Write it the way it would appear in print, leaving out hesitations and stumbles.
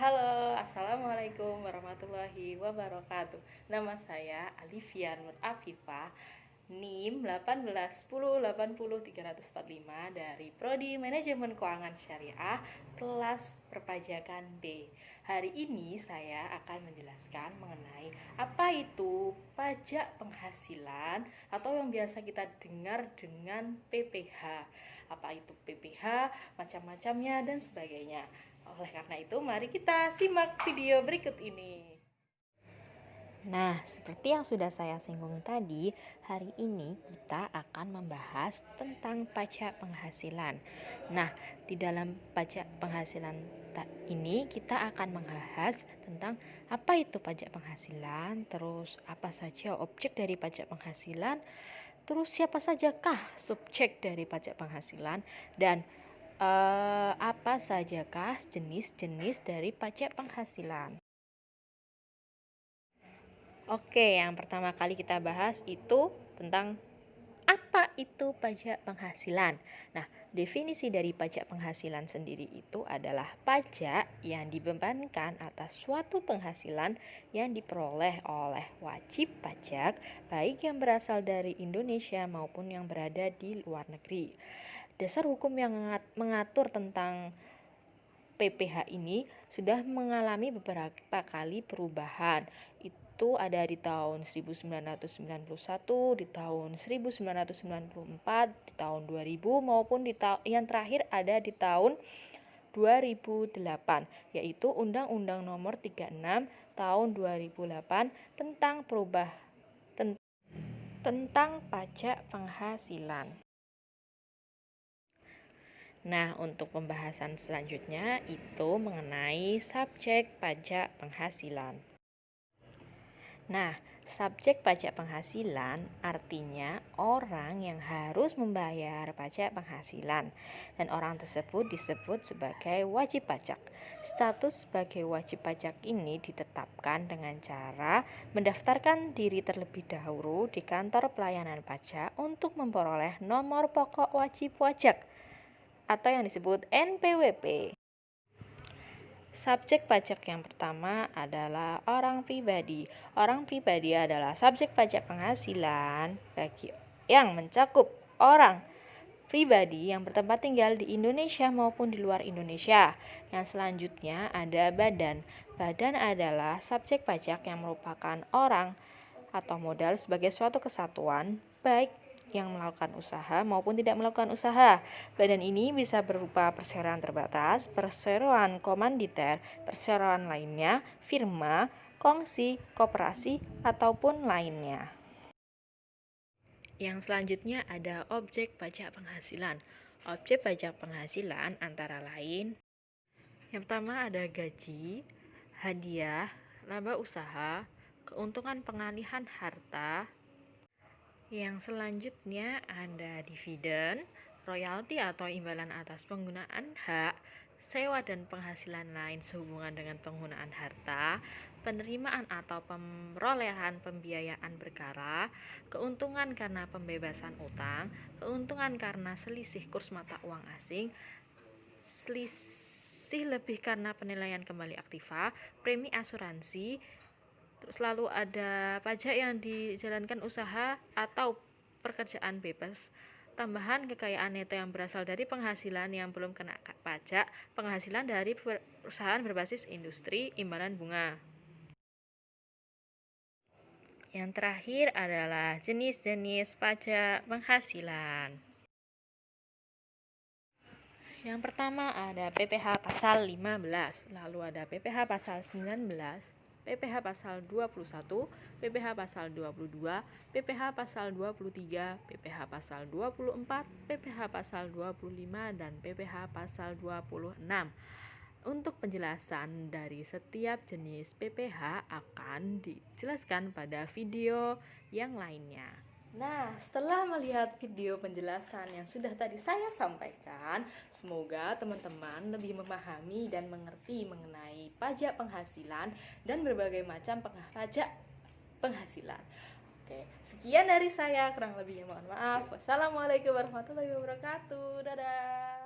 Halo, Assalamualaikum warahmatullahi wabarakatuh. Nama saya Alifian Nur Afifah, NIM 1810800345 dari Prodi Manajemen Keuangan Syariah, kelas perpajakan B. Hari ini saya akan menjelaskan mengenai apa itu pajak penghasilan atau yang biasa kita dengar dengan PPh. Apa itu PPh, macam-macamnya dan sebagainya. Oleh karena itu, mari kita simak video berikut ini. Nah, seperti yang sudah saya singgung tadi, hari ini kita akan membahas tentang pajak penghasilan. Nah, di dalam pajak penghasilan ini kita akan membahas tentang apa itu pajak penghasilan, terus apa saja objek dari pajak penghasilan, terus siapa sajakah subjek dari pajak penghasilan, dan apa sajakah jenis-jenis dari pajak penghasilan. Oke, yang pertama kali kita bahas itu tentang apa itu pajak penghasilan. Nah, definisi dari pajak penghasilan sendiri itu adalah pajak yang dibebankan atas suatu penghasilan yang diperoleh oleh wajib pajak, baik yang berasal dari Indonesia maupun yang berada di luar negeri. Dasar hukum yang mengatur tentang PPh ini sudah mengalami beberapa kali perubahan. Itu ada di tahun 1991, di tahun 1994, di tahun 2000 maupun yang terakhir ada di tahun 2008, yaitu Undang-Undang Nomor 36 tahun 2008 tentang pajak penghasilan. Nah, untuk pembahasan selanjutnya itu mengenai subjek pajak penghasilan. Nah, subjek pajak penghasilan artinya orang yang harus membayar pajak penghasilan, dan orang tersebut disebut sebagai wajib pajak. Status sebagai wajib pajak ini ditetapkan dengan cara mendaftarkan diri terlebih dahulu di kantor pelayanan pajak untuk memperoleh nomor pokok wajib pajak atau yang disebut NPWP. Subjek pajak yang pertama adalah orang pribadi. Orang pribadi adalah subjek pajak penghasilan bagi yang mencakup orang pribadi yang bertempat tinggal di Indonesia maupun di luar Indonesia. Yang selanjutnya ada badan. Badan adalah subjek pajak yang merupakan orang atau modal sebagai suatu kesatuan, baik yang melakukan usaha maupun tidak melakukan usaha. Badan ini bisa berupa perseroan terbatas, perseroan komanditer, perseroan lainnya, firma, kongsi, koperasi, ataupun lainnya. Yang selanjutnya ada objek pajak penghasilan. Objek pajak penghasilan antara lain, yang pertama ada gaji, hadiah, laba usaha, keuntungan pengalihan harta. Yang selanjutnya ada dividen, royalti atau imbalan atas penggunaan hak, sewa dan penghasilan lain sehubungan dengan penggunaan harta, penerimaan atau perolehan pembiayaan perkara, keuntungan karena pembebasan utang, keuntungan karena selisih kurs mata uang asing, selisih lebih karena penilaian kembali aktiva, premi asuransi. Terus lalu ada pajak yang dijalankan usaha atau pekerjaan bebas, tambahan kekayaan neto yang berasal dari penghasilan yang belum kena pajak, penghasilan dari perusahaan berbasis industri, imbalan bunga. Yang terakhir adalah jenis-jenis pajak penghasilan. Yang pertama ada PPh pasal 15, lalu ada PPh pasal 19, PPh pasal 21, PPh pasal 22, PPh pasal 23, PPh pasal 24, PPh pasal 25, dan PPh pasal 26. Untuk penjelasan dari setiap jenis PPh akan dijelaskan pada video yang lainnya. Nah, setelah melihat video penjelasan yang sudah tadi saya sampaikan, semoga teman-teman lebih memahami dan mengerti mengenai pajak penghasilan dan berbagai macam pajak penghasilan. Oke, sekian dari saya, kurang lebihnya mohon maaf. Wassalamualaikum warahmatullahi wabarakatuh. Dadah.